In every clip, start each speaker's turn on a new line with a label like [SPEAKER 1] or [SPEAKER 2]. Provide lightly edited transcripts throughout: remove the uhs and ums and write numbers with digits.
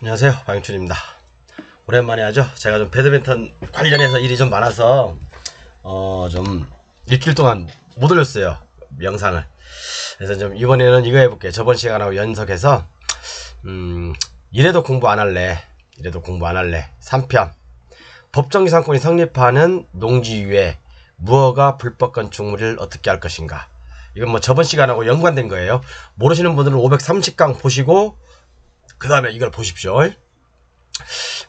[SPEAKER 1] 안녕하세요, 방윤춘입니다. 오랜만에 하죠. 제가 좀 배드민턴 관련해서 일이 좀 많아서 좀 일주일 동안 못 올렸어요, 영상을. 그래서 좀 이번에는 이거 해볼게요. 저번 시간하고 연속해서 이래도 공부 안 할래, 3편. 법정기상권이 성립하는 농지위에 무허가 불법 건축물을 어떻게 할 것인가. 이건 뭐 저번 시간하고 연관된 거예요. 모르시는 분들은 530강 보시고 그 다음에 이걸 보십시오.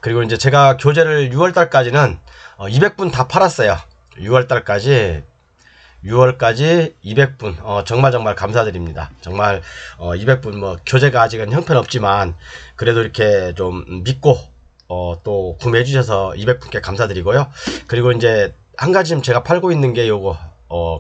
[SPEAKER 1] 그리고 이제 제가 교재를 6월달까지는 200분 다 팔았어요. 6월까지 200분 정말 감사드립니다. 정말 200분 뭐 교재가 아직은 형편없지만 그래도 이렇게 좀 믿고 또 구매해 주셔서 200분께 감사드리고요. 그리고 이제 한 가지 지금 제가 팔고 있는 게 요거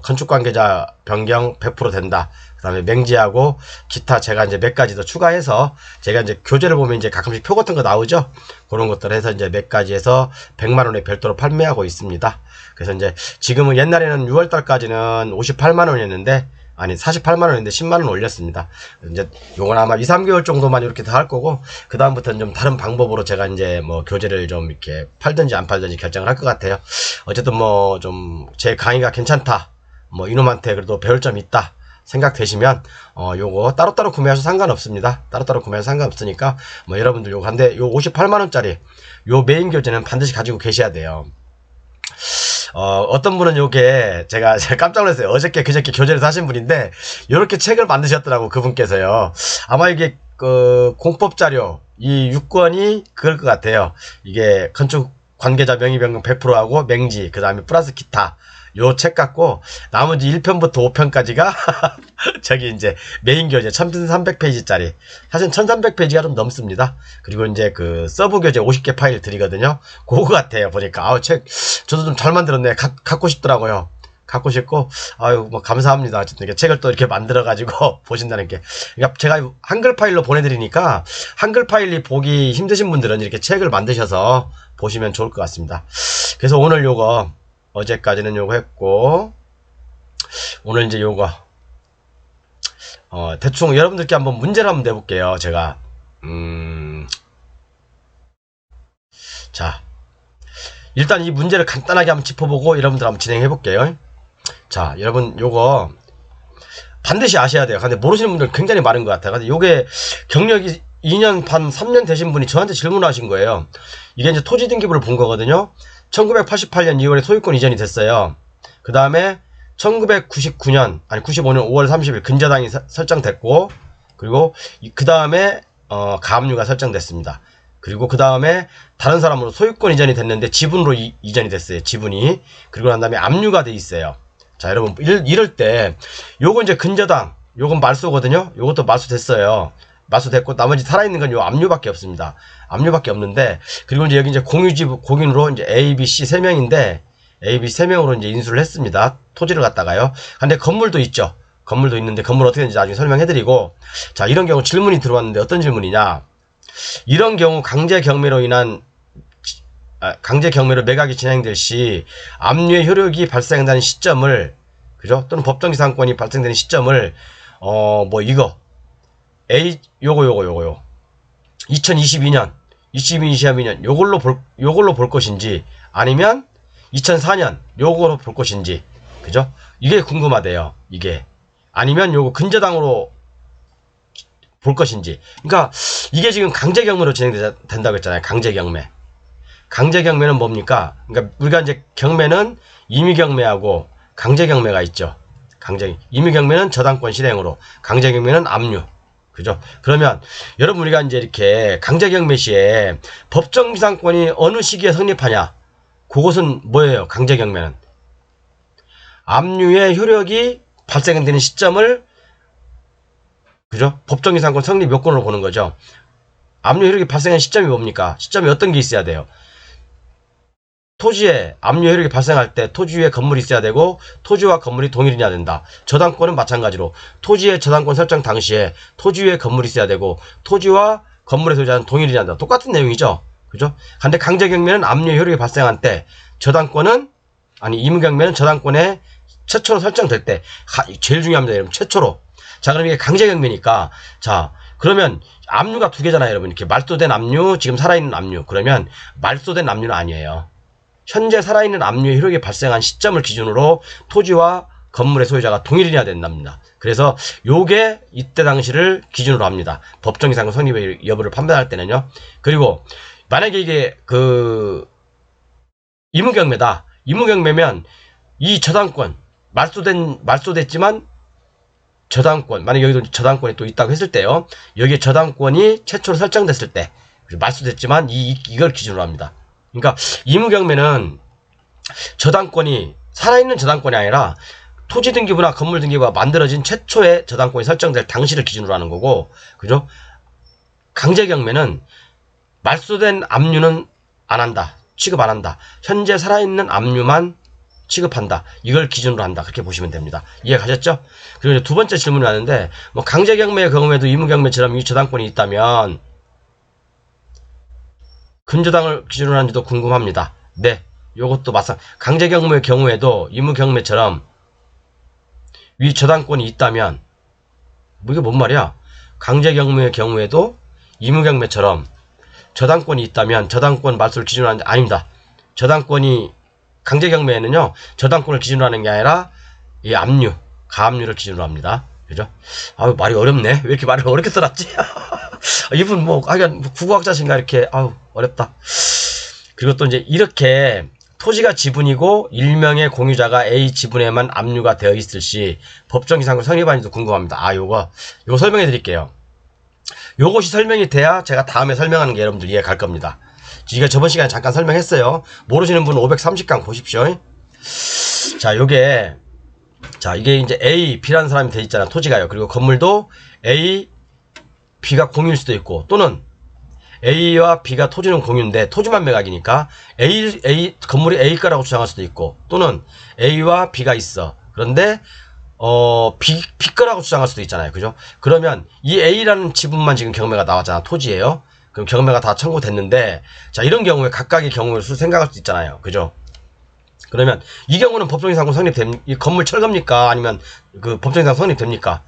[SPEAKER 1] 건축관계자 변경 100% 된다. 그 다음에 맹지하고 기타 제가 이제 몇 가지 더 추가해서 제가 이제 교재를 보면 이제 가끔씩 표 같은 거 나오죠. 그런 것들 해서 이제 몇 가지 해서 100만원에 별도로 판매하고 있습니다. 그래서 이제 지금은 옛날에는 6월달까지는 58만원이었는데 아니 48만원인데 10만원 올렸습니다. 이제 요건 아마 2~3개월 정도만 이렇게 더 할 거고 그 다음부터는 좀 다른 방법으로 제가 이제 뭐 교재를 좀 이렇게 팔든지 안 팔든지 결정을 할 것 같아요. 어쨌든 뭐 좀 제 강의가 괜찮다, 뭐 이놈한테 그래도 배울 점이 있다 생각되시면 요거 따로따로 구매하셔도 상관없습니다. 따로따로 구매하셔도 상관없으니까 뭐 여러분들 요거 한데 요 58만원짜리 요 메인 교재는 반드시 가지고 계셔야 돼요. 어떤 분은 요게 제가 깜짝 놀랐어요. 어저께 그저께 교재를 사신 분인데 요렇게 책을 만드셨더라고, 그분께서요. 아마 이게 공법자료 이 6권이 그럴 것 같아요. 이게 건축 관계자 명의 변경 100%하고 맹지 그 다음에 플러스 기타 요 책 갖고 나머지 1편부터 5편까지가 저기 이제 메인 교재 1300페이지짜리 사실 1300페이지가 좀 넘습니다. 그리고 이제 그 서브 교재 50개 파일 드리거든요. 그거 같아요. 보니까 책 저도 좀 잘 만들었네. 갖고 싶더라고요. 갖고 싶고 뭐 감사합니다. 어쨌든 이렇게 책을 또 이렇게 만들어 가지고 보신다는 게, 그러니까 제가 한글 파일로 보내드리니까 한글 파일이 보기 힘드신 분들은 이렇게 책을 만드셔서 보시면 좋을 것 같습니다. 그래서 오늘 요거 어제까지는 요거 했고 오늘 이제 요거 대충 여러분들께 한번 문제를 한번 내볼게요. 제가 자 일단 이 문제를 간단하게 한번 짚어보고 여러분들 한번 진행해 볼게요. 자 여러분 요거 반드시 아셔야 돼요. 근데 모르시는 분들 굉장히 많은 것 같아요. 근데 요게 경력이 2년 반 3년 되신 분이 저한테 질문하신 거예요. 이게 이제 토지 등기부를 본 거거든요. 1988년 2월에 소유권 이전이 됐어요. 그 다음에 1999년 아니 95년 5월 30일 근저당이 설정됐고, 그리고 그 다음에 가압류가 설정됐습니다. 그리고 그 다음에 다른 사람으로 소유권 이전이 됐는데 지분으로 이전이 됐어요. 지분이. 그리고 난 다음에 압류가 돼 있어요. 자 여러분 이럴 때 요거 이제 근저당 요건 말소거든요. 요것도 말소됐어요. 말소됐고 나머지 살아있는 건 요 압류밖에 없습니다. 압류밖에 없는데, 그리고 이제 여기 이제 공인으로 이제 A, B, C 3명인데 A, B 3명으로 이제 인수를 했습니다. 토지를 갖다가요. 근데 건물도 있죠. 건물도 있는데 건물 어떻게 되는지 나중에 설명해드리고, 자 이런 경우 질문이 들어왔는데 어떤 질문이냐. 이런 경우 강제 경매로 매각이 진행될 시 압류의 효력이 발생한다는 시점을, 그죠? 또는 법정기상권이 발생되는 시점을 뭐 이거 요거 2022년 22년 요걸로 볼 것인지 아니면 2004년 요거로 볼 것인지, 그죠? 이게 궁금하대요. 이게 아니면 요거 근저당으로 볼 것인지. 그러니까 이게 지금 강제 경매로 진행된다고 했잖아요. 강제 경매는 뭡니까? 그러니까 우리가 이제 경매는 임의 경매하고 강제 경매가 있죠. 임의 경매는 저당권 실행으로, 강제 경매는 압류. 그죠? 그러면 여러분 우리가 이제 이렇게 강제 경매 시에 법정기상권이 어느 시기에 성립하냐? 그것은 뭐예요? 강제 경매는 압류의 효력이 발생되는 시점을, 그죠? 법정기상권 성립 요건으로 보는 거죠. 압류 효력이 발생한 시점이 뭡니까? 시점이 어떤 게 있어야 돼요? 토지에 압류 효력이 발생할 때 토지 위에 건물이 있어야 되고 토지와 건물이 동일해야 된다. 저당권은 마찬가지로 토지의 저당권 설정 당시에 토지 위에 건물이 있어야 되고 토지와 건물의 소유자는 동일해야 한다. 똑같은 내용이죠. 그죠? 근데 강제 경매는 압류 효력이 발생한 때 저당권은 임의 경매는 저당권에 최초로 설정될 때 제일 중요합니다. 여러분 최초로. 자 그럼 이게 강제 경매니까 자 그러면 압류가 두 개잖아요, 여러분. 이렇게 말소된 압류, 지금 살아있는 압류. 그러면 말소된 압류는 아니에요. 현재 살아있는 압류의 효력이 발생한 시점을 기준으로 토지와 건물의 소유자가 동일해야 된답니다. 그래서 요게 이때 당시를 기준으로 합니다. 법정 이상 성립의 여부를 판단할 때는요. 그리고 만약에 이게 이무경매다. 이무경매면 이 저당권 말소됐지만 저당권, 만약 여기도 저당권이 또 있다고 했을 때요. 여기에 저당권이 최초로 설정됐을 때 말소됐지만 이걸 기준으로 합니다. 그러니까 이무경매는 저당권이 살아있는 저당권이 아니라 토지 등기부나 건물 등기부가 만들어진 최초의 저당권이 설정될 당시를 기준으로 하는 거고, 그죠? 강제경매는 말소된 압류는 안 한다. 취급 안 한다. 현재 살아있는 압류만 취급한다. 이걸 기준으로 한다. 그렇게 보시면 됩니다. 이해 가셨죠? 그리고 이제 두 번째 질문이 왔는데, 뭐 강제경매의 경우에도 이무경매처럼 이 저당권이 있다면 근저당을 기준으로 하는지도 궁금합니다. 네. 요것도 강제경매의 경우에도 이무경매처럼 위 저당권이 있다면, 뭐 이게 뭔 말이야? 강제경매의 경우에도 이무경매처럼 저당권이 있다면 저당권 말소를 기준으로 하는 게 아닙니다. 저당권이 강제경매에는요, 저당권을 기준으로 하는 게 아니라 이 압류, 가압류를 기준으로 합니다. 그죠? 아유, 말이 어렵네. 왜 이렇게 말을 어렵게 써놨지? 이분 뭐 하여간 국어학자신가 이렇게 어렵다. 그리고 또 이제 이렇게 토지가 지분이고 일명의 공유자가 A 지분에만 압류가 되어 있을 시 법정이상권 성립하는지도 궁금합니다. 요거 설명해 드릴게요. 요것이 설명이 돼야 제가 다음에 설명하는 게 여러분들 이해 갈 겁니다. 제가 저번 시간에 잠깐 설명했어요. 모르시는 분은 530강 보십시오. 자, 이게 이제 A, B라는 사람이 돼 있잖아. 토지가요. 그리고 건물도 A, B가 공유일 수도 있고, 또는 A와 B가 토지는 공유인데 토지만 매각이니까 건물이 A가라고 주장할 수도 있고, 또는 A와 B가 있어. 그런데 B가라고 주장할 수도 있잖아요. 그죠? 그러면 이 A라는 지분만 지금 경매가 나왔잖아. 토지예요. 그럼 경매가 다 청구됐는데, 자, 이런 경우에 각각의 경우를 생각할 수 있잖아요. 그죠? 그러면 이 경우는 법정이상권 이 건물 철겁니까? 아니면 그 법정이상 성립됩니까?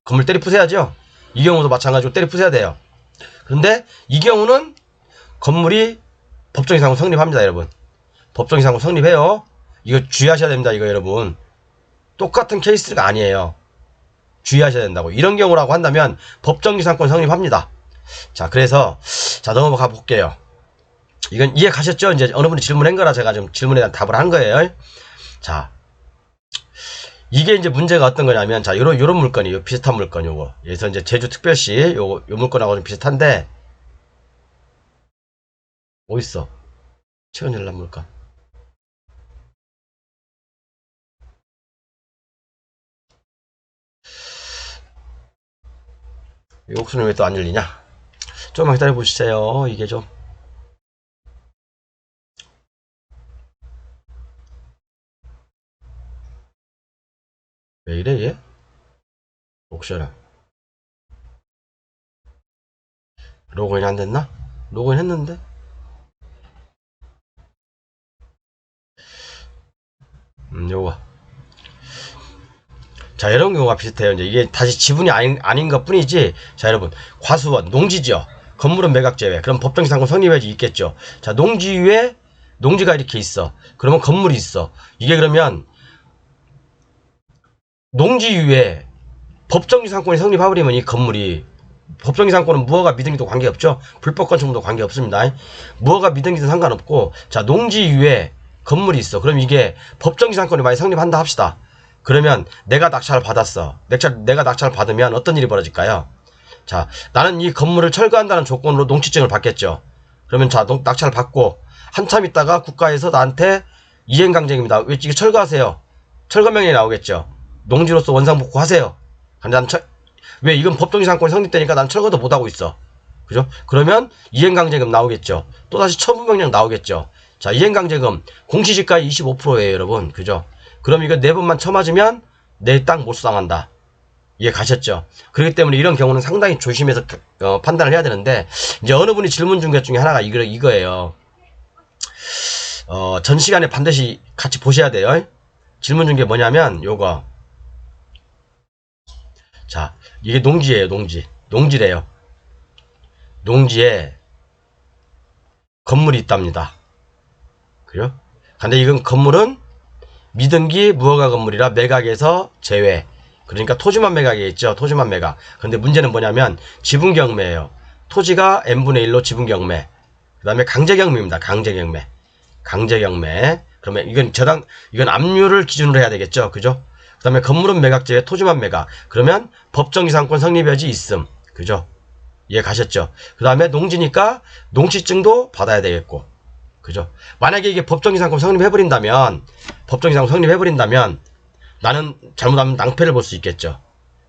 [SPEAKER 1] 건물 때리 부숴야죠. 이 경우도 마찬가지로 때리 부숴야 돼요. 그런데 이 경우는 건물이 법정이상권 성립합니다, 여러분. 법정이상권 성립해요. 이거 주의하셔야 됩니다, 이거 여러분. 똑같은 케이스가 아니에요. 주의하셔야 된다고. 이런 경우라고 한다면 법정이상권 성립합니다. 자, 그래서 넘어가 볼게요. 이건 이해 가셨죠? 이제 어느 분이 질문한 거라 제가 좀 질문에 대한 답을 한 거예요. 자, 이게 이제 문제가 어떤 거냐면, 자, 요런 물건이, 요 비슷한 물건, 요거. 그래서 이제 제주특별시, 요 물건하고 좀 비슷한데, 어딨어? 최근 열람 물건. 이 옥수는 왜 또 안 열리냐? 조금만 기다려 보시세요. 이게 좀. 왜 이래, 얘? 옥션아. 로그인 안 됐나? 로그인 했는데? 요거. 자, 이런 경우가 비슷해요. 이제 이게 다시 지분이 아닌 것 뿐이지. 자, 여러분. 과수원, 농지지요. 건물은 매각 제외. 그럼 법정이상권 성립해야지 있겠죠. 자, 농지가 이렇게 있어. 그러면 건물이 있어. 이게 그러면 농지위에 법정이상권이 성립해버리면 이 건물이, 법정이상권은 무허가 미등기도 관계없죠. 불법 건축물도 관계없습니다. 무허가 미등기도 상관없고, 자, 농지위에 건물이 있어. 그럼 이게 법정이상권이 많이 성립한다 합시다. 그러면 내가 낙찰을 받았어. 내가 낙찰을 받으면 어떤 일이 벌어질까요? 자, 나는 이 건물을 철거한다는 조건으로 농지증을 받겠죠. 그러면 자, 낙찰을 받고 한참 있다가 국가에서 나한테 이행강제입니다. 왜 이거 철거하세요? 철거명령이 나오겠죠. 농지로서 원상복구하세요. 근데 왜 이건 법정이상권이 성립되니까 난 철거도 못하고 있어. 그죠? 그러면 이행강제금 나오겠죠. 또다시 처분명령 나오겠죠. 자, 이행강제금 공시지가의 25%예요, 여러분. 그죠? 그럼 이거 4번만 쳐맞으면 내 땅 몰수당한다. 이해 가셨죠? 그렇기 때문에 이런 경우는 상당히 조심해서 판단을 해야 되는데, 이제 어느 분이 질문 준 것 중에 하나가 이거예요. 전 시간에 반드시 같이 보셔야 돼요. 질문 준 게 뭐냐면 요거. 자, 이게 농지예요, 농지. 농지래요. 농지에 건물이 있답니다. 그죠? 근데 이건 건물은 미등기 무허가 건물이라 매각에서 제외. 그러니까 토지만 매각이 있죠. 토지만 매각. 근데 문제는 뭐냐면 지분 경매예요. 토지가 n분의 1로 지분 경매. 그 다음에 강제 경매입니다. 강제 경매. 강제 경매. 그러면 이건 압류를 기준으로 해야 되겠죠. 그죠? 그 다음에 건물은 매각제외, 토지만 매각. 그러면 법정이상권 성립여지 있음. 그죠? 이해 가셨죠? 그 다음에 농지니까 농지증도 받아야 되겠고. 그죠? 만약에 이게 법정이상권 성립해버린다면, 나는 잘못하면 낭패를 볼 수 있겠죠.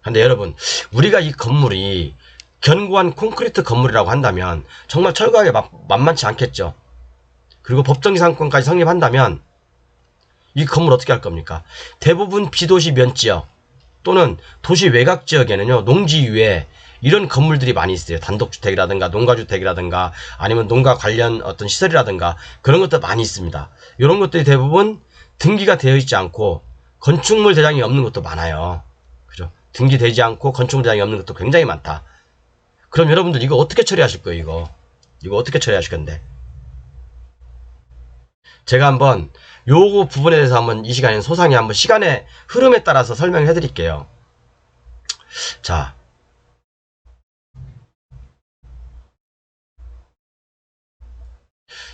[SPEAKER 1] 근데 여러분, 우리가 이 건물이 견고한 콘크리트 건물이라고 한다면 정말 철거하기 만만치 않겠죠. 그리고 법정이상권까지 성립한다면 이 건물 어떻게 할 겁니까? 대부분 비도시 면지역 또는 도시 외곽 지역에는요, 농지 이외에 이런 건물들이 많이 있어요. 단독주택이라든가 농가주택이라든가 아니면 농가 관련 어떤 시설이라든가 그런 것도 많이 있습니다. 이런 것들이 대부분 등기가 되어 있지 않고 건축물 대장이 없는 것도 많아요. 그죠? 등기되지 않고 건축물 대장이 없는 것도 굉장히 많다. 그럼 여러분들 이거 어떻게 처리하실 거예요? 이거 어떻게 처리하실 건데? 제가 한번 요거 부분에 대해서 한번 이 시간에 소상히 한번 시간의 흐름에 따라서 설명을 해드릴게요. 자,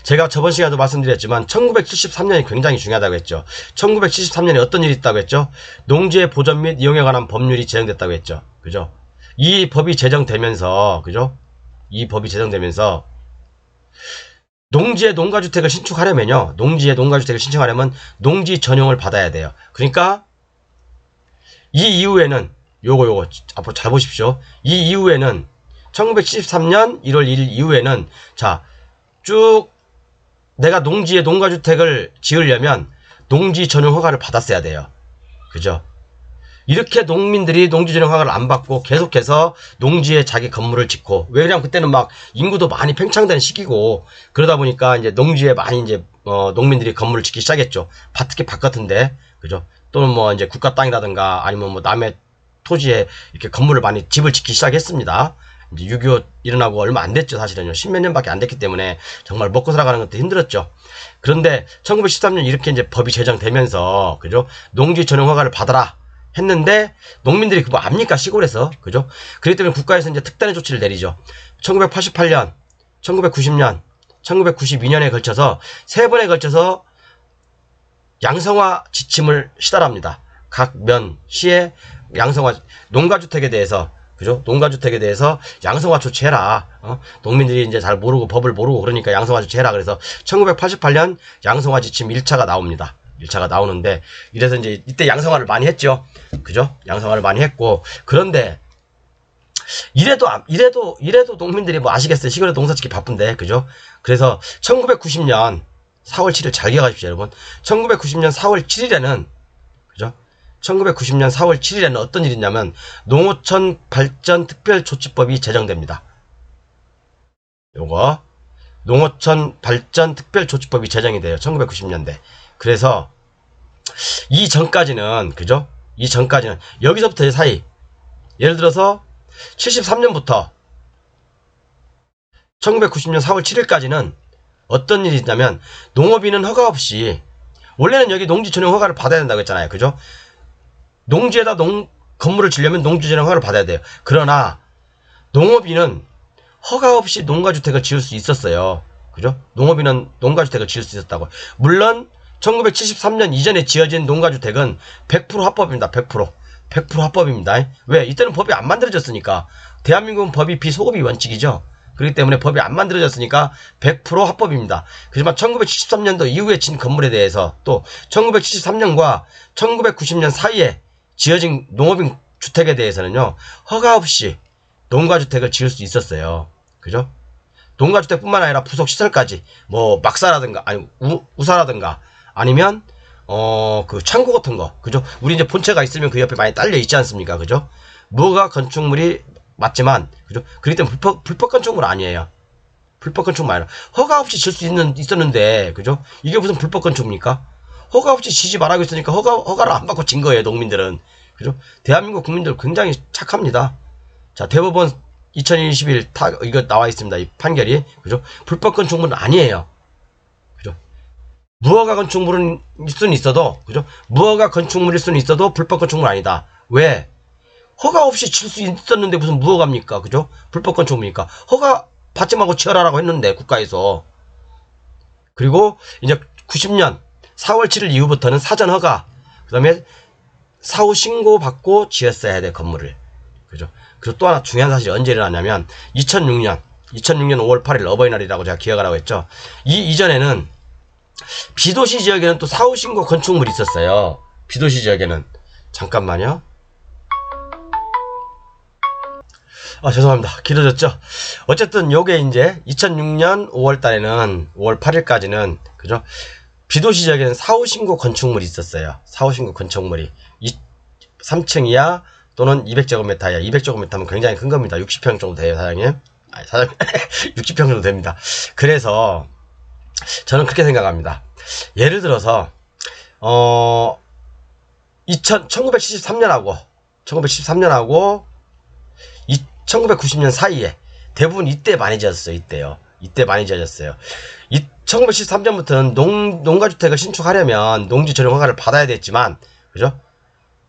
[SPEAKER 1] 제가 저번 시간에도 말씀드렸지만 1973년이 굉장히 중요하다고 했죠. 1973년에 어떤 일이 있다고 했죠? 농지의 보전 및 이용에 관한 법률이 제정됐다고 했죠. 그죠? 이 법이 제정되면서, 그죠? 이 법이 제정되면서 농지에 농가주택을 신축하려면요. 농지에 농가주택을 신청하려면 농지 전용을 받아야 돼요. 그러니까 이 이후에는 요거 앞으로 잘 보십시오. 이 이후에는 1973년 1월 1일 이후에는 자, 쭉 내가 농지에 농가주택을 지으려면 농지 전용 허가를 받았어야 돼요. 그죠? 이렇게 농민들이 농지 전용 허가를 안 받고 계속해서 농지에 자기 건물을 짓고, 왜냐면 그때는 막 인구도 많이 팽창된 시기고, 그러다 보니까 이제 농지에 많이 이제 농민들이 건물을 짓기 시작했죠. 특히 밭 같은데, 그죠? 또는 뭐 이제 국가 땅이라든가 아니면 뭐 남의 토지에 이렇게 건물을 많이 집을 짓기 시작했습니다. 이제 6.25 일어나고 얼마 안 됐죠. 사실은요. 십몇 년밖에 안 됐기 때문에 정말 먹고 살아가는 것도 힘들었죠. 그런데 1913년 이렇게 이제 법이 제정되면서, 그죠? 농지 전용 허가를 받아라 했는데 농민들이 그거 압니까? 시골에서. 그죠? 그렇기 때문에 국가에서 이제 특단의 조치를 내리죠. 1988년, 1990년, 1992년에 걸쳐서 세 번에 걸쳐서 양성화 지침을 시달합니다. 각 면, 시에 양성화, 농가주택에 대해서, 그죠? 농가주택에 대해서 양성화 조치해라. 농민들이 이제 잘 모르고, 법을 모르고 그러니까 양성화 조치해라. 그래서 1988년 양성화 지침 1차가 나옵니다. 1차가 나오는데, 이래서 이제 이때 양성화를 많이 했죠. 그죠? 양성화를 많이 했고, 그런데 이래도 농민들이 뭐 아시겠어요? 시골에 농사 짓기 바쁜데, 그죠? 그래서 1990년 4월 7일 잘 기억하십시오, 여러분. 1990년 4월 7일에는, 그죠? 1990년 4월 7일에는 어떤 일이 있냐면 농어촌 발전 특별조치법이 제정됩니다. 요거 농어촌 발전 특별조치법이 제정이 돼요. 1990년대. 그래서 이 전까지는, 그죠? 이 전까지는 여기서부터 사이, 예를 들어서 73년부터 1990년 4월 7일까지는 어떤 일이 있냐면 농업인은 허가 없이, 원래는 여기 농지 전용 허가를 받아야 된다고 했잖아요. 그죠? 농지에다 건물을 지려면 농지 전용 허가를 받아야 돼요. 그러나 농업인은 허가 없이 농가주택을 지을 수 있었어요. 그죠? 농업인은 농가주택을 지을 수 있었다고. 물론 1973년 이전에 지어진 농가주택은 100% 합법입니다. 100% 합법입니다. 왜? 이때는 법이 안 만들어졌으니까. 대한민국은 법이 비소급이 원칙이죠. 그렇기 때문에 법이 안 만들어졌으니까 100% 합법입니다. 그렇지만 1973년도 이후에 진 건물에 대해서, 또 1973년과 1990년 사이에 지어진 농업인 주택에 대해서는요, 허가 없이 농가주택을 지을 수 있었어요. 그죠? 농가주택뿐만 아니라 부속시설까지, 뭐 막사라든가 아니 우사라든가 아니면 그 창고 같은 거, 그죠? 우리 이제 본체가 있으면 그 옆에 많이 딸려 있지 않습니까? 그죠? 무허가 건축물이 맞지만, 그죠? 그렇기 때문에 불법 건축물 아니에요. 불법 건축물 아니라 허가 없이 질 수 있었는데, 그죠? 이게 무슨 불법 건축입니까? 허가 없이 지지 말라고 했으니까 허가를 안 받고 진 거예요, 농민들은. 그죠? 대한민국 국민들 굉장히 착합니다. 자, 대법원 2021 이거 나와 있습니다. 이 판결이. 그죠? 불법 건축물은 아니에요. 그죠? 무허가 건축물은 수는 있어도, 그죠? 무허가 건축물일 수는 있어도 불법 건축물 아니다. 왜? 허가 없이 칠 수 있었는데 무슨 무허가입니까? 그죠? 불법 건축물이니까. 허가 받지 말고 지어라라고 했는데, 국가에서. 그리고 이제 90년 4월 7일 이후부터는 사전 허가, 그 다음에 사후 신고 받고 지었어야 돼, 건물을. 그죠? 그리고 또 하나 중요한 사실이 언제 일어나냐면 2006년 5월 8일 어버이날이라고 제가 기억하라고 했죠. 이전에는 비도시 지역에는 또 사후 신고 건축물이 있었어요. 비도시 지역에는. 잠깐만요. 죄송합니다. 길어졌죠? 어쨌든 요게 이제 2006년 5월 달에는 5월 8일까지는 그죠? 비도시 지역에는 사후 신고 건축물이 있었어요. 사후 신고 건축물이 3층 이하 또는 200제곱미터야. 200제곱미터면 굉장히 큰 겁니다. 60평 정도 돼요, 사장님. 사장님 60평 정도 됩니다. 그래서 저는 그렇게 생각합니다. 예를 들어서 1973년하고 1990년 사이에 대부분 이때 많이 지었어요. 이때 많이 지어졌어요. 1973년부터는 농가주택을 신축하려면 농지 전용 허가를 받아야 됐지만, 그죠?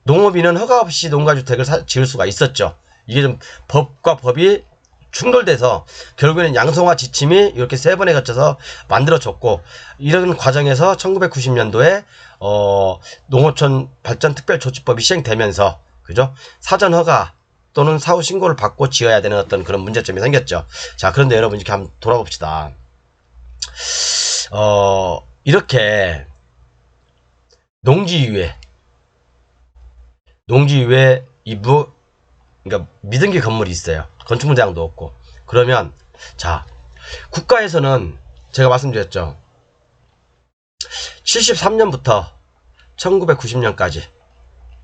[SPEAKER 1] 농업인은 허가 없이 농가주택을 지을 수가 있었죠. 이게 좀 법과 법이 충돌돼서 결국에는 양성화 지침이 이렇게 3번에 걸쳐서 만들어졌고, 이런 과정에서 1990년도에 농어촌 발전 특별조치법이 시행되면서, 그죠? 사전 허가 또는 사후 신고를 받고 지어야 되는 어떤 그런 문제점이 생겼죠. 자, 그런데 여러분 이렇게 한번 돌아봅시다. 이렇게 농지 이외에 그러니까 미등기 건물이 있어요. 건축물 대장도 없고. 그러면 자, 국가에서는 제가 말씀드렸죠. 73년부터 1990년까지,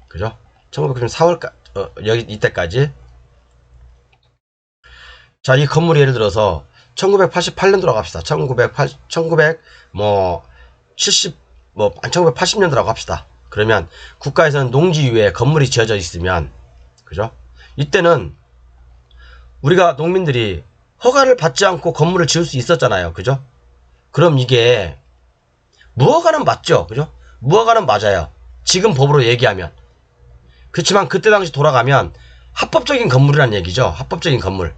[SPEAKER 1] 그죠? 1990년 4월까지 이때까지. 자, 이 건물이 예를 들어서 1988년도라고 합시다. 1980년도라고 합시다. 그러면 국가에서는 농지 위에 건물이 지어져 있으면, 그죠? 이때는 우리가 농민들이 허가를 받지 않고 건물을 지을 수 있었잖아요. 그죠? 그럼 이게 무허가는 맞죠? 그죠? 무허가는 맞아요. 지금 법으로 얘기하면. 그렇지만 그때 당시 돌아가면 합법적인 건물이란 얘기죠. 합법적인 건물.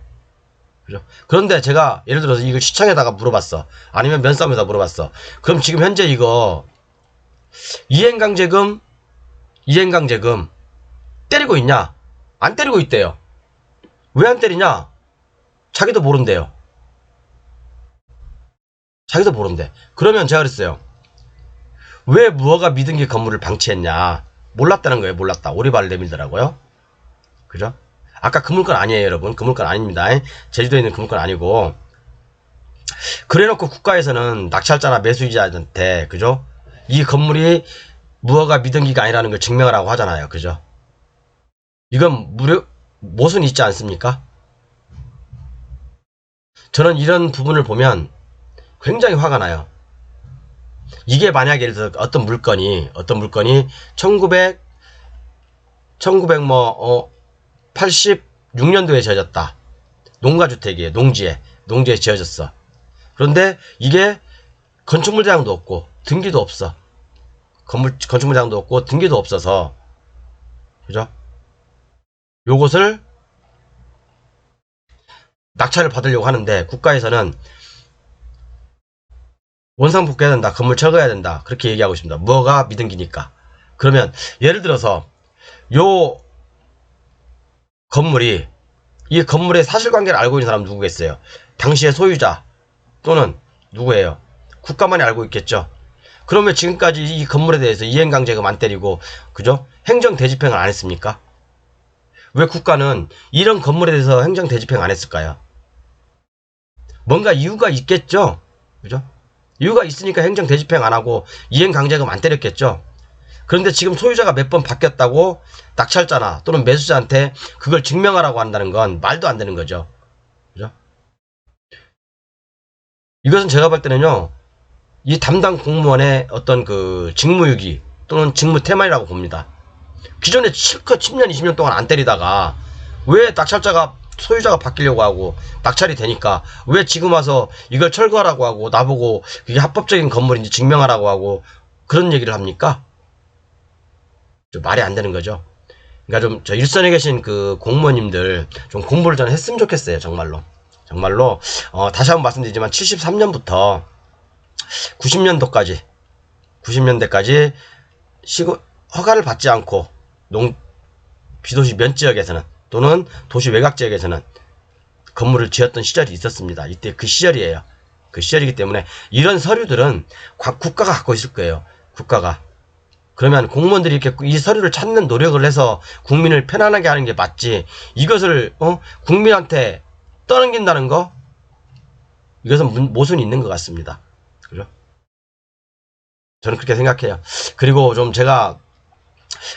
[SPEAKER 1] 그죠? 그런데 제가 예를 들어서 이걸 시청에다가 물어봤어. 아니면 면사무에다 물어봤어. 그럼 지금 현재 이거 이행강제금 때리고 있냐? 안 때리고 있대요. 왜 안 때리냐? 자기도 모른대요. 자기도 모른대. 그러면 제가 그랬어요. 왜 무허가 미등기 건물을 방치했냐? 몰랐다는 거예요. 몰랐다. 오리발을 내밀더라고요. 그죠? 아까 그 물건 아니에요, 여러분. 그 물건 아닙니다. 제주도에 있는 그 물건 아니고. 그래놓고 국가에서는 낙찰자나 매수이자한테, 그죠? 이 건물이 무허가 미등기가 아니라는 걸 증명하라고 하잖아요. 그죠? 이건 모순이 있지 않습니까? 저는 이런 부분을 보면 굉장히 화가 나요. 이게 만약에 예를 들어 어떤 물건이 1986년도에 지어졌다. 농가주택이에요. 농지에 지어졌어. 그런데 이게 건축물 대장도 없고 등기도 없어. 건축물 대장도 없고 등기도 없어서, 그죠? 요것을 낙찰을 받으려고 하는데 국가에서는 원상복구해야 된다. 건물 철거해야 된다. 그렇게 얘기하고 있습니다. 무허가 미등기니까. 그러면 예를 들어서 요 건물이, 이 건물의 사실관계를 알고 있는 사람 누구겠어요? 당시의 소유자 또는 누구예요? 국가만이 알고 있겠죠. 그러면 지금까지 이 건물에 대해서 이행강제금 안 때리고, 그죠? 행정대집행을 안 했습니까? 왜 국가는 이런 건물에 대해서 행정대집행 안 했을까요? 뭔가 이유가 있겠죠? 그죠? 이유가 있으니까 행정대집행 안 하고 이행강제금 안 때렸겠죠? 그런데 지금 소유자가 몇 번 바뀌었다고 낙찰자나 또는 매수자한테 그걸 증명하라고 한다는 건 말도 안 되는 거죠. 그죠? 이것은 제가 볼 때는요, 이 담당 공무원의 어떤 그 직무유기 또는 직무태만이라고 봅니다. 기존에 실컷 10년, 20년 동안 안 때리다가 왜 낙찰자가 소유자가 바뀌려고 하고 낙찰이 되니까 왜 지금 와서 이걸 철거하라고 하고 나보고 그게 합법적인 건물인지 증명하라고 하고 그런 얘기를 합니까? 좀 말이 안 되는 거죠. 그러니까 좀 저 일선에 계신 그 공무원님들 좀 공부를 좀 했으면 좋겠어요. 정말로. 정말로 다시 한번 말씀드리지만 73년부터 90년대까지 허가를 받지 않고 비도시 면지역에서는 또는 도시 외곽 지역에서는 건물을 지었던 시절이 있었습니다. 이때 그 시절이에요. 그 시절이기 때문에 이런 서류들은 국가가 갖고 있을 거예요. 국가가. 그러면 공무원들이 이렇게 이 서류를 찾는 노력을 해서 국민을 편안하게 하는 게 맞지. 이것을 국민한테 떠넘긴다는 거, 이것은 모순이 있는 것 같습니다. 그죠? 저는 그렇게 생각해요. 그리고 좀 제가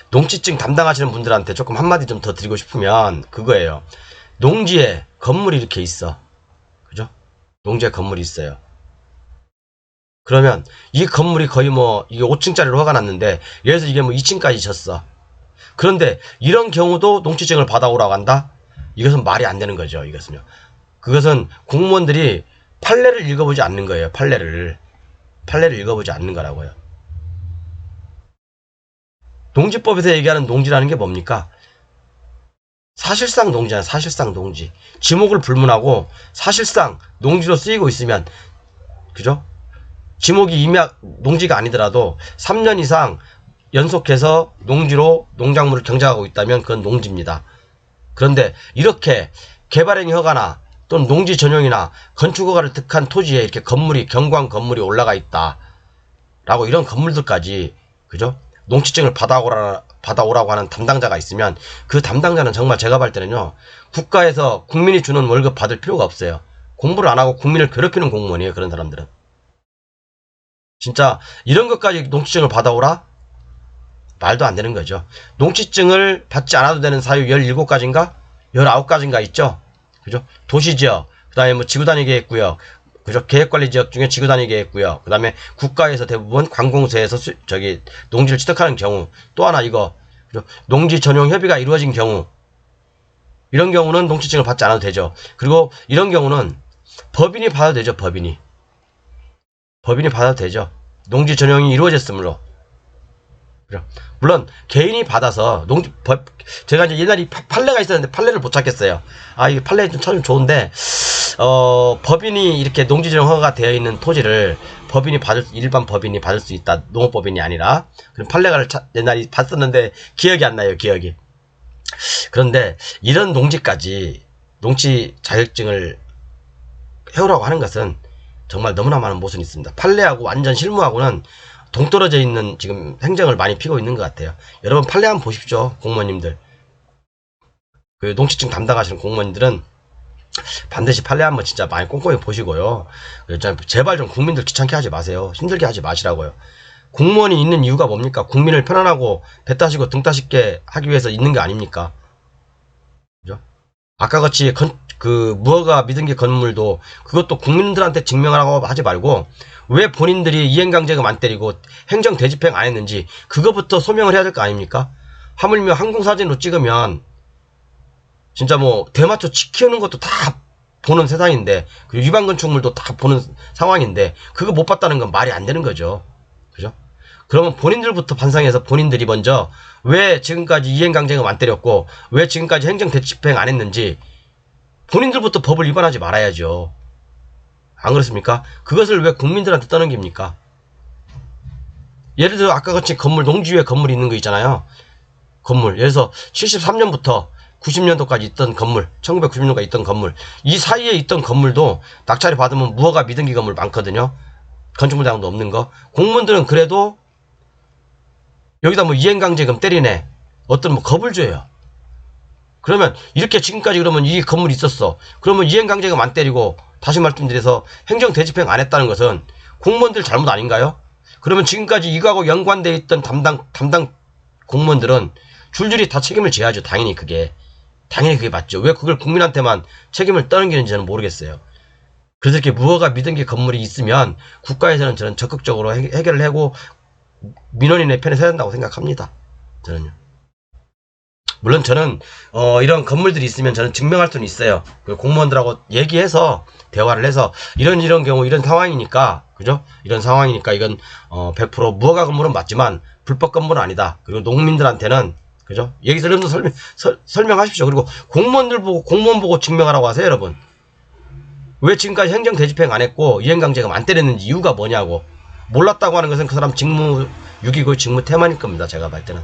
[SPEAKER 1] 농지증 담당하시는 분들한테 조금 한마디 좀 더 드리고 싶으면 그거예요. 농지에 건물이 이렇게 있어. 그죠? 농지에 건물이 있어요. 그러면 이 건물이 거의 이게 5층짜리로 허가 났는데 여기서 이게 2층까지 졌어. 그런데 이런 경우도 농지증을 받아오라고 한다? 이것은 말이 안 되는 거죠. 이것은요. 그것은 공무원들이 판례를 읽어보지 않는 거예요. 판례를 읽어보지 않는 거라고요. 농지법에서 얘기하는 농지라는 게 뭡니까? 사실상 농지잖아요. 사실상 농지. 지목을 불문하고 사실상 농지로 쓰이고 있으면, 그죠? 지목이 농지가 아니더라도 3년 이상 연속해서 농지로 농작물을 경작하고 있다면 그건 농지입니다. 그런데 이렇게 개발행위 허가나 또는 농지 전용이나 건축 허가를 득한 토지에 이렇게 경관 건물이 올라가 있다. 라고 이런 건물들까지, 그죠? 농지증을 받아오라고 하는 담당자가 있으면 그 담당자는 정말 제가 볼 때는요, 국가에서 국민이 주는 월급 받을 필요가 없어요. 공부를 안 하고 국민을 괴롭히는 공무원이에요. 그런 사람들은. 진짜 이런 것까지 농지증을 받아오라? 말도 안 되는 거죠. 농지증을 받지 않아도 되는 사유 17가지인가? 19가지인가 있죠? 그죠? 도시지역, 그 다음에 지구단위 계획구역, 그죠? 계획관리지역 중에 지구단위 계획구역, 그 다음에 국가에서 대부분 관공서에서 농지를 취득하는 경우, 또 하나 이거, 그죠? 농지 전용 협의가 이루어진 경우, 이런 경우는 농지증을 받지 않아도 되죠. 그리고 이런 경우는 법인이 받아도 되죠. 법인이 받아도 되죠. 농지 전용이 이루어졌으므로. 물론 개인이 받아서 제가 이제 옛날에 판례가 있었는데 판례를 못 찾겠어요. 이게 판례 좀 참 좋은데 법인이 이렇게 농지 전용 허가가 되어 있는 토지를 일반 법인이 받을 수 있다. 농업법인이 아니라. 그런 판례가를 옛날에 봤었는데 기억이 안 나요. 기억이. 그런데 이런 농지 자격증을 해오라고 하는 것은 정말 너무나 많은 모순이 있습니다. 판례하고 완전 실무하고는 동떨어져 있는 지금 행정을 많이 피고 있는 것 같아요. 여러분 판례 한번 보십시오. 공무원님들. 그 농지증 담당하시는 공무원들은 반드시 판례 한번 진짜 많이 꼼꼼히 보시고요. 제발 좀 국민들 귀찮게 하지 마세요. 힘들게 하지 마시라고요. 공무원이 있는 이유가 뭡니까? 국민을 편안하고 배 따시고 등 따시게 하기 위해서 있는 게 아닙니까? 그죠? 아까 같이 무허가 미등기 건물도 그것도 국민들한테 증명하라고 하지 말고 왜 본인들이 이행강제금 안 때리고 행정 대집행 안 했는지 그거부터 소명을 해야 될 거 아닙니까? 하물며 항공사진으로 찍으면 진짜 대마초 키우는 것도 다 보는 세상인데, 그리고 유방건축물도 다 보는 상황인데 그거 못 봤다는 건 말이 안 되는 거죠. 그죠? 그러면 본인들부터 반성해서 본인들이 먼저 왜 지금까지 이행강제금 안 때렸고 왜 지금까지 행정 대집행 안 했는지 본인들부터 법을 위반하지 말아야죠. 안 그렇습니까? 그것을 왜 국민들한테 떠넘깁니까? 예를 들어 아까 같이 농지 위에 건물이 있는 거 있잖아요. 예를 들어서 73년부터 90년도까지 있던 건물, 1990년까지 있던 건물, 이 사이에 있던 건물도 낙찰이 받으면 무허가 미등기 건물 많거든요. 건축물 대항도 없는 거. 공무원들은 그래도 여기다 이행강제금 때리네, 어떤 겁을 줘요. 그러면 이렇게 지금까지 그러면 이 건물이 있었어. 그러면 이행강제금 안 때리고, 다시 말씀드려서 행정 대집행 안 했다는 것은 공무원들 잘못 아닌가요? 그러면 지금까지 이거하고 연관되어 있던 담당 공무원들은 줄줄이 다 책임을 져야죠. 당연히 그게 맞죠. 왜 그걸 국민한테만 책임을 떠넘기는지 저는 모르겠어요. 그래서 이렇게 무허가 미등기 건물이 있으면 국가에서는 저는 적극적으로 해결을 하고 민원인의 편에 서야 된다고 생각합니다. 저는요. 물론 저는 이런 건물들이 있으면 저는 증명할 수는 있어요. 그 공무원들하고 얘기해서 대화를 해서 이런 경우 이런 상황이니까 그죠? 이런 상황이니까 이건 100% 무허가 건물은 맞지만 불법 건물은 아니다. 그리고 농민들한테는 그죠? 여기서 좀 더 설명하십시오. 그리고 공무원 보고 증명하라고 하세요, 여러분. 왜 지금까지 행정 대집행 안 했고 이행강제금 안 때렸는지 이유가 뭐냐고. 몰랐다고 하는 것은 그 사람 직무유기고 직무태만일 겁니다. 제가 볼 때는.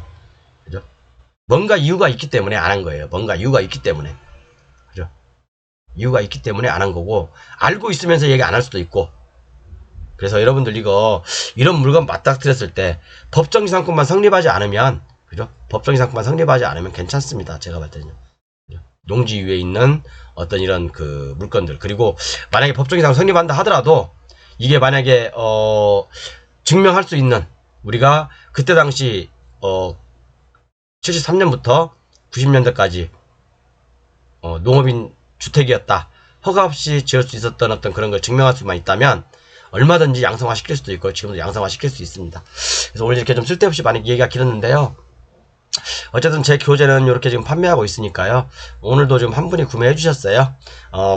[SPEAKER 1] 그죠? 뭔가 이유가 있기 때문에 안 한 거예요. 뭔가 이유가 있기 때문에. 그죠? 이유가 있기 때문에 안 한 거고, 알고 있으면서 얘기 안 할 수도 있고. 그래서 여러분들 이런 물건 맞닥뜨렸을 때 법정지상권만 성립하지 않으면, 그죠? 법정지상권만 성립하지 않으면 괜찮습니다. 제가 볼 때는요. 농지 위에 있는 어떤 이런 그 물건들. 그리고 만약에 법정지상 성립한다 하더라도 이게 만약에 증명할 수 있는, 우리가 그때 당시 73년부터 90년대까지 농업인 주택이었다, 허가 없이 지을 수 있었던 어떤 그런 걸 증명할 수만 있다면 얼마든지 양성화 시킬 수도 있고 지금도 양성화 시킬 수 있습니다. 그래서 오늘 이렇게 좀 쓸데없이 많이 얘기가 길었는데요. 어쨌든 제 교재는 이렇게 지금 판매하고 있으니까요. 오늘도 지금 한 분이 구매해 주셨어요.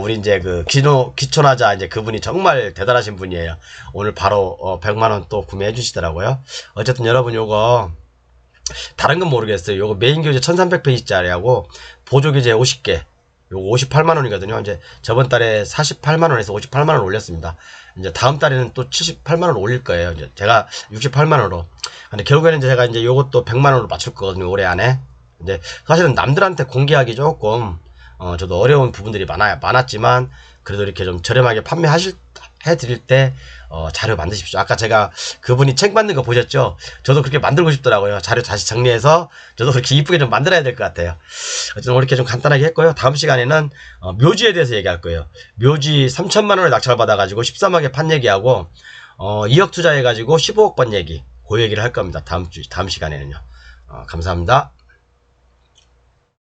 [SPEAKER 1] 우리 이제 그 기초나자 이제 그분이 정말 대단하신 분이에요. 오늘 바로 100만원 또 구매해 주시더라고요. 어쨌든 여러분 요거 다른 건 모르겠어요. 요거 메인 교재 1300페이지짜리하고 보조 교재 50개. 요거 58만원이거든요. 이제 저번 달에 48만원에서 58만원 올렸습니다. 이제 다음 달에는 또 78만원 올릴 거예요. 이제 제가 68만원으로. 근데 결국에는 제가 이제 요것도 100만원으로 맞출 거거든요. 올해 안에. 근데 사실은 남들한테 공개하기 조금, 저도 어려운 부분들이 많았지만, 그래도 이렇게 좀 저렴하게 해드릴 때, 자료 만드십시오. 아까 제가 그분이 책 만든 거 보셨죠? 저도 그렇게 만들고 싶더라고요. 자료 다시 정리해서 저도 그렇게 이쁘게 좀 만들어야 될 것 같아요. 어쨌든 이렇게 좀 간단하게 했고요. 다음 시간에는 묘지에 대해서 얘기할 거예요. 묘지 3천만원을 낙찰 받아가지고 13억에 판 얘기하고 2억 투자해가지고 15억 번 얘기, 그 얘기를 할 겁니다. 다음 시간에는요. 감사합니다.